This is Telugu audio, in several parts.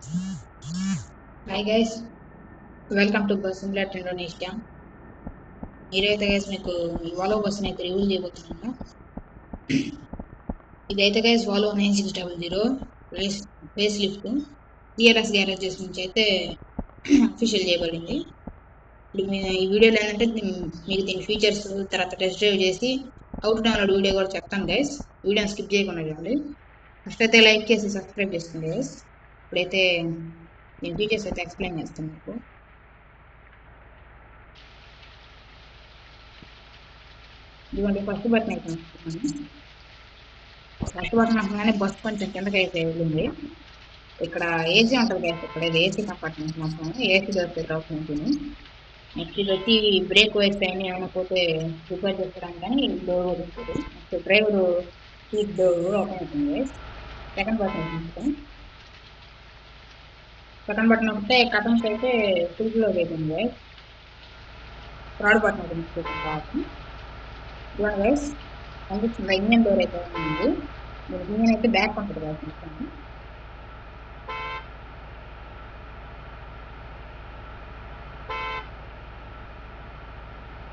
Hi guys, welcome to bus simulator Indonesia. ఈరోజైతే గైస్ మీకు ఈ వాల్వో బస్ని అయితే రివ్యూ చేయబోతున్నాను. ఇదైతే guys Volvo 9600 face lift TRS garages నుంచి అయితే అఫీషియల్ చేయబడింది. ఇప్పుడు ఈ వీడియోలో ఏంటంటే మీకు దీని ఫీచర్స్ తర్వాత టెస్ట్ డ్రైవ్ చేసి హౌ టు డౌన్లోడ్ వీడియో కూడా చెప్తాను గైస్. వీడియోని స్కిప్ చేయకుండా చూడండి. ఫస్ట్ అయితే లైక్ చేసి సబ్స్క్రైబ్ చేసుకోండి గైస్. ఇప్పుడైతే నేను ఫీచర్స్ అయితే ఎక్స్ప్లెయిన్ చేస్తాను మీకు. ఇదిగోండి ఫస్ట్ బటన్ అయితే నొక్కుతున్నాను. ఫస్ట్ బటన్ నొక్కగానే బస్ కొంచెం కిందకి అయితే వెళ్ళింది. ఇక్కడ ఏసీ ఉంటుంది కదా, ఇక్కడ ఇది ఏసీ కంపార్ట్మెంట్ మొత్తం ఏసీ దొరుకుతుంది తర్వాత ఉంటుంది. నెక్స్ట్ ఇది వచ్చి బ్రేక్ వైస్ అయినా ఏమైనా పోతే రిపేర్ చేసుకోవడానికి కానీ డోర్ వస్తుంది. Next driver seat door open అవుతుంది. సెకండ్ బటన్ నొక్కుతాం. సెకండ్ బటన్ నొక్కితే కటన్స్ అయితే ఫుల్లో అవుతుంది. థర్డ్ బటన్ అయితే నొక్కుతాం తర్వాత ఇదిగోండి గైస్, కనిపిస్తుంది ఇంజన్ డోర్ అయితే ఉంది. మీరు ఇంజన్ అయితే బ్యాక్ ఉంటుంది కదా మొత్తం.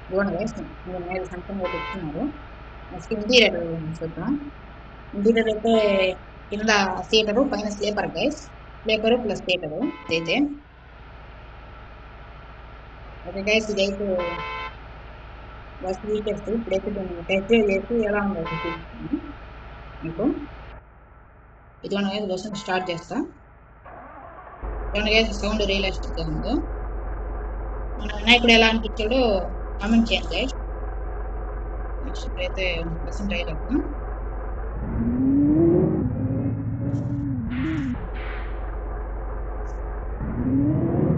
ఇదిగోండి గైస్, మీరు మీద సంథింగ్ అయితే ఇస్తున్నారు. నెక్స్ట్ ఇంటీరియర్ చూద్దాం. ఇంటీరియర్ అయితే కింద థియేటరు పైన sleeper guys, sleeper plus theatre ఇదైతే. ఓకే గైస్, ఇదైతే బస్ ఫీచర్స్. ఇప్పుడైతే దీన్ని టెస్ట్ డ్రైవ్ చేసి ఎలా ఉందో చూపిస్తాను మీకు. ఇదిగోండి గైస్, బస్సుని స్టార్ట్ చేస్తా. ఇదిగోండి గైస్, సౌండ్ రియలిస్టిక్గా ఉందో. మన వినాయకుడు ఎలా అనిపించాడో కామెంట్ చేయండి గైస్. నెక్స్ట్ ఇప్పుడైతే బస్సుని ట్రై చేద్దాం.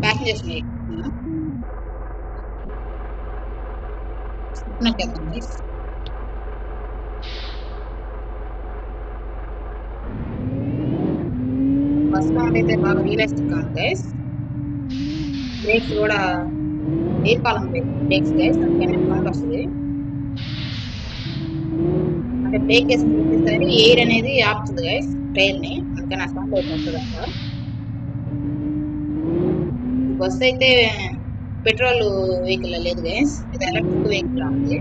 ప్యాసింజర్స్ చేద్దాం గైస్. బస్ సౌండ్ అయితే బాగా రియలిస్టిక్ ఉంది గైస్. బ్రేక్స్ కూడా ఎయిర్ కాలం బ్రేక్స్ గైస్, అందుకని సౌండ్ వస్తుంది. అంటే బ్రేక్ చేసిన ప్రతిసారి ఎయిర్ అనేది ఆపుతుంది గైస్ టైర్ ని, అందుకని ఆ సౌండ్ అయితే వస్తుంది అంట. ఈ బస్సు అయితే పెట్రోల్ వెహికల్ లేదు గైస్, ఇది ఎలక్ట్రిక్ వెహికల్ ఉంది.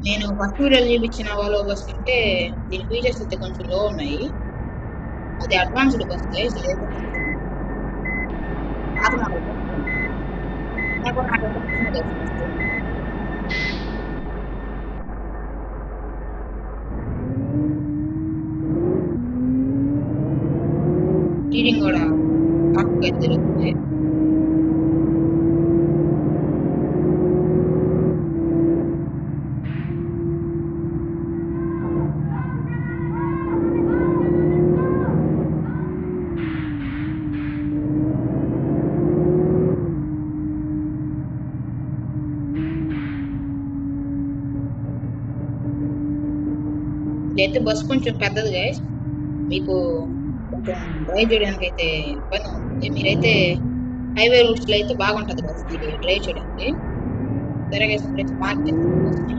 నేను ఫస్ట్ వీడియోలో చూపించిన వాల్వో బస్ కంటే దీని ఫీచర్స్ అయితే కొంచెం లో ఉన్నాయి. అది అడ్వాన్స్డ్ బస్ గైస్, ఇదైతే కొంచెం పాత మోడల్ బస్సు. నాకు నాకైతే నచ్చింది గైస్ బస్సు. రీడింగ్ కూడా తక్కువ అయితే జరుగుతుంది. ఇదైతే బస్ కొంచెం పెద్దది గైస్, మీకు కొంచెం డ్రైవ్ చేయడానికి అయితే ఇబ్బంది ఉంటుంది. మీరైతే హైవే రూట్స్ లో అయితే బాగుంటది బస్ ఇది డ్రైవ్ చేయడానికి. సరే గైస్, ఇప్పుడైతే పార్క్ చేస్తాను బస్ని.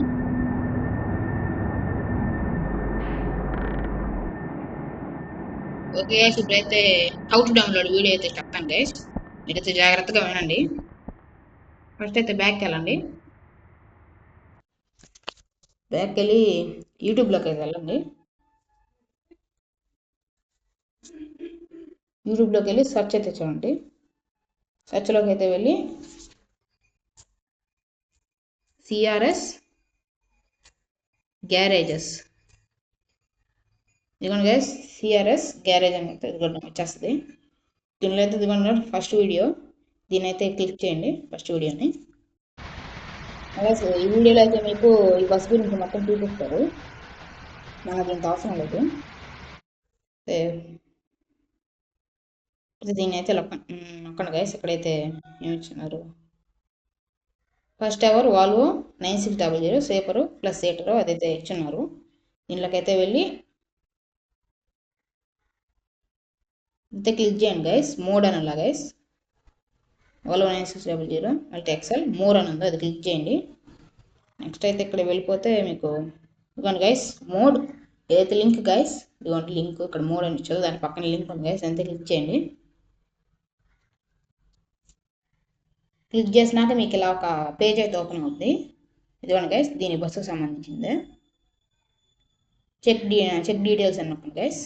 ఓకే గైస్, ఇప్పుడైతే హౌ టు డౌన్లోడ్ వీడియో అయితే చెప్తాను గైస్, మీరైతే జాగ్రత్తగా వినండి. ఫస్ట్ అయితే బ్యాక్కి వెళ్ళండి. బ్యాక్కి వెళ్ళి యూట్యూబ్లోకి అయితే వెళ్ళండి. యూట్యూబ్లోకి వెళ్ళి సెర్చ్ అయితే చూడండి. సెర్చ్లోకి అయితే వెళ్ళి సిఆర్ఎస్ గ్యారేజెస్, ఇదిగోండి గైస్, సిఆర్ఎస్ గ్యారేజ్ అని అయితే ఇదిగోండి వచ్చేస్తుంది. దీనిలో అయితే ఇదిగోండి ఫస్ట్ వీడియో, దీని అయితే క్లిక్ చేయండి ఫస్ట్ వీడియోని. అలాగే ఈ వీడియోలో అయితే మీకు ఈ బస్ గురించి మొత్తం చూపిస్తారు, మనకు ఇంత అవసరం లేదు. దీన్ని అయితే నొక్కండి గైస్. ఇక్కడైతే ఏమి ఇచ్చినారు, first our Volvo 9600 sleeper plus seater అదైతే ఇచ్చున్నారు. దీనిలోకైతే వెళ్ళి అయితే క్లిక్ చేయండి గైస్. మోడ్ అని అలా guys, Volvo 9600 multi axle more అని ఉంది, అది క్లిక్ చేయండి. నెక్స్ట్ అయితే ఇక్కడ వెళ్ళిపోతే మీకు ఇదిగోండి గైస్ మోడ్ ఏదైతే లింక్ గైస్, ఇదిగోండి లింక్ ఇక్కడ మోడ్ అని ఇచ్చారు, దాని పక్కన లింక్ ఉంది గైస్, అంతే క్లిక్ చేయండి. క్లిక్ చేసినాక మీకు ఇలా ఒక పేజ్ అయితే ఓపెన్ అవుతుంది. ఇదిగోండి గైస్ దీని బస్సుకు సంబంధించింది. చెక్ డీటెయిల్స్ అని నొక్కండి గైస్.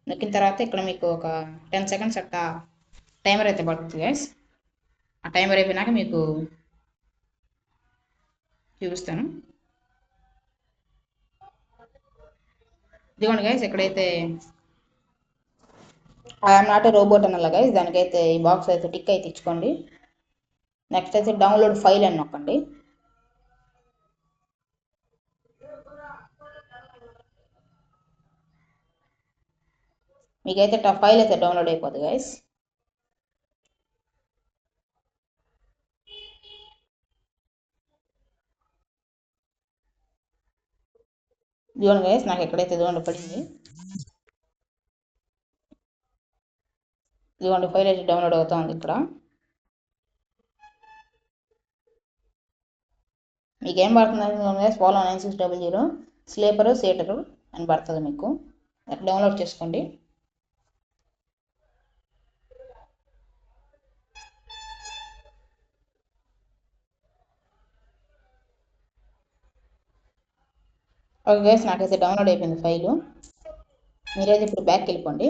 నొక్కిన తర్వాత ఇక్కడ మీకు ఒక 10 సెకండ్స్ అట్లా టైమర్ అయితే పడుతుంది గైస్. ఆ టైమర్ అయిపోయినాక మీకు చూపిస్తాను. ఇదిగోండి గైస్ ఎక్కడైతే ఐఎమ్ నాట్ ఏ రోబోట్ అన్నలా గైస్, దానికైతే ఈ బాక్స్ అయితే టిక్ అయితే ఇచ్చుకోండి. నెక్స్ట్ అయితే డౌన్లోడ్ ఫైల్ అని నొక్కండి. మీకైతే ఫైల్ అయితే డౌన్లోడ్ అయిపోతుంది గైస్. ఇదిగోండి గైస్ నాకు ఎక్కడైతే ఇదిగోండి పడింది. ఇదిగోండి ఫైల్ అయితే డౌన్లోడ్ అవుతుంది ఇక్కడ. మీకు ఏం పడుతుంది ఫాలో 9600 స్లీపరు సీటరు అని పడుతుంది మీకు. డౌన్లోడ్ చేసుకోండి. ఓకే గైస్ నాకైతే డౌన్లోడ్ అయిపోయింది ఫైలు. మీరైతే ఇప్పుడు బ్యాక్కి వెళ్ళిపోండి.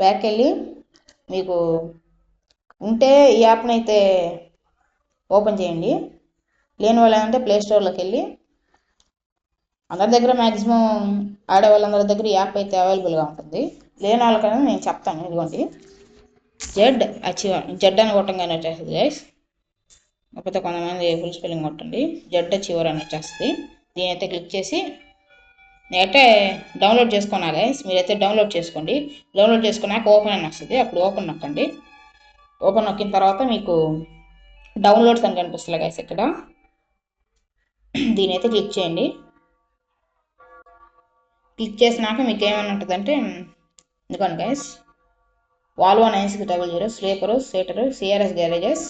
బ్యాక్ వెళ్ళి మీకు ఉంటే ఈ యాప్ని అయితే ఓపెన్ చేయండి. లేని వాళ్ళు అంటే ప్లే స్టోర్లోకి వెళ్ళి అందరి దగ్గర మ్యాక్సిమం ఆడే వాళ్ళందరి దగ్గర ఈ యాప్ అయితే అవైలబుల్గా ఉంటుంది. లేని వాళ్ళకైనా నేను చెప్తాను. ఇదిగోండి జెడ్ అని కొట్టంగానే వచ్చేస్తుంది గైస్. లేకపోతే కొంతమంది ఫుల్ స్పెల్లింగ్ కొట్టండి. జెడ్ అచీవర్ అని వచ్చేస్తుంది. దీని అయితే క్లిక్ చేసి నేనైతే డౌన్లోడ్ చేసుకున్నా గైస్, మీరైతే డౌన్లోడ్ చేసుకోండి. డౌన్లోడ్ చేసుకున్నాక ఓపెన్ అని వస్తుంది, అప్పుడు ఓపెన్ నొక్కండి. ఓపెన్ నొక్కిన తర్వాత మీకు డౌన్లోడ్స్ అని కనిపిస్తుంది గైస్ ఇక్కడ. దీని అయితే క్లిక్ చేయండి. క్లిక్ చేసినాక మీకు ఏమని ఉంటుందంటే ఎందుకండి guys Volvo 9600 sleeper seater CRS garages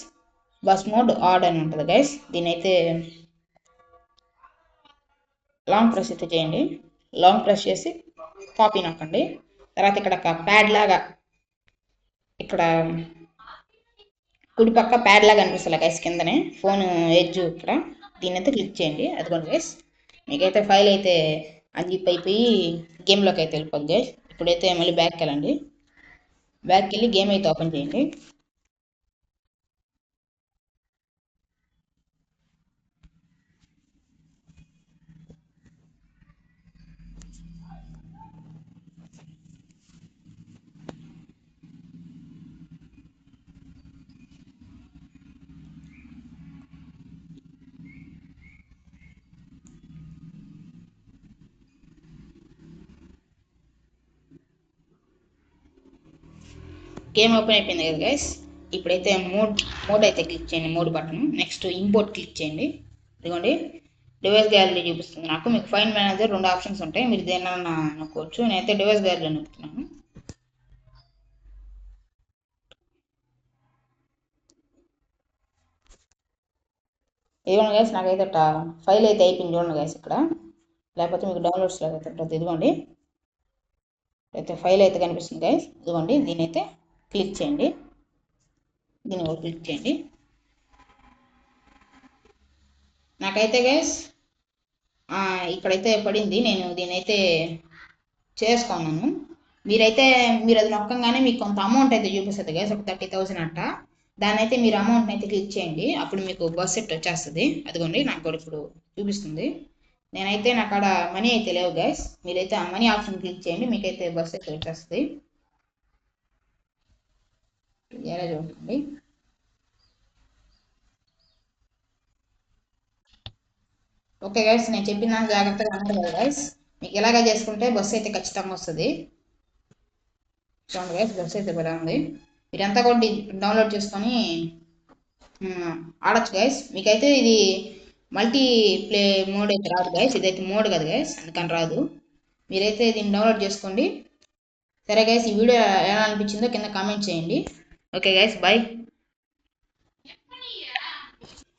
bus mod add అని ఉంటుంది గైస్. దీని అయితే లాంగ్ ప్రెస్ అయితే చేయండి. లాంగ్ ప్రెస్ చేసి కాపీ నొక్కండి. తర్వాత ఇక్కడ ఒక ప్యాడ్ లాగా ఇక్కడ కుడి పక్క ప్యాడ్ లాగా అనిపిస్తుంది గైస్ కిందనే ఫోన్ ఎడ్జ్ ఇక్కడ. దీని అయితే క్లిక్ చేయండి. అదిగోండి గైస్ మీకైతే ఫైల్ అయితే అన్జిప్ అయిపోయి గేమ్లోకి అయితే వెళ్ళిపోద్ది గైస్. ఇప్పుడైతే మళ్ళీ బ్యాక్కి వెళ్ళండి. బ్యాక్కి వెళ్ళి గేమ్ అయితే ఓపెన్ చేయండి. గేమ్ ఓపెన్ అయిపోయింది కదా గైస్. ఇప్పుడైతే మోడ్ అయితే క్లిక్ చేయండి. Mode button next import click చేయండి. ఇదిగోండి డివైస్ గ్యాలరీ చూపిస్తుంది నాకు. మీకు ఫైన్ మేనేజర్ 2 ఆప్షన్స్ ఉంటాయి, మీరు దేనన్నా నొక్కోవచ్చు. నేనైతే డివైస్ గ్యాలరీ నొక్కుతున్నాను. ఇదిగోండి గైస్ నాకైతే ఫైల్ అయితే అయిపోయింది చూడండి గైస్ ఇక్కడ. లేకపోతే మీకు డౌన్లోడ్స్ లాగా అయితే ఉంటుంది. ఇదిగోండి అయితే ఫైల్ అయితే కనిపిస్తుంది గైస్. ఇదిగోండి దీని అయితే క్లిక్ చేయండి. దీన్ని కూడా క్లిక్ చేయండి. నాకైతే గైస్ ఇక్కడైతే పడింది. నేను దీని అయితే చేసుకున్నాను. మీరు అది నొక్కంగానే మీకు కొంత అమౌంట్ అయితే చూపిస్తుంది గైస్, ఒక 30,000 అంట. దాన్ని అయితే మీరు అమౌంట్ని అయితే క్లిక్ చేయండి. అప్పుడు మీకు బస్ సెట్ వచ్చేస్తుంది. అదిగోండి నాకు కూడా ఇప్పుడు చూపిస్తుంది. నేనైతే నాకు అక్కడ మనీ అయితే లేవు గైస్. మీరైతే ఆ మనీ ఆప్షన్ క్లిక్ చేయండి, మీకైతే బస్ అయితే వచ్చేస్తుంది. ఎలా చూడండి. ఓకే గైస్ నేను చెప్పిన జాగ్రత్తగా అన్నారు కదా గైస్. మీకు ఎలాగ చేసుకుంటే బస్సు అయితే ఖచ్చితంగా వస్తుంది. చూడండి గైస్ బస్సు అయితే బాగా ఉంది. మీరంతా కూడా డౌన్లోడ్ చేసుకొని ఆడొచ్చు గైస్. మీకైతే ఇది మల్టీ ప్లే మోడ్ అయితే రాదు గైస్, ఇదైతే మోడ్ కదా గైస్, అందుకని రాదు. మీరైతే దీన్ని డౌన్లోడ్ చేసుకోండి. సరే గైస్ ఈ వీడియో ఎలా అనిపించిందో కింద కామెంట్ చేయండి. Okay guys bye.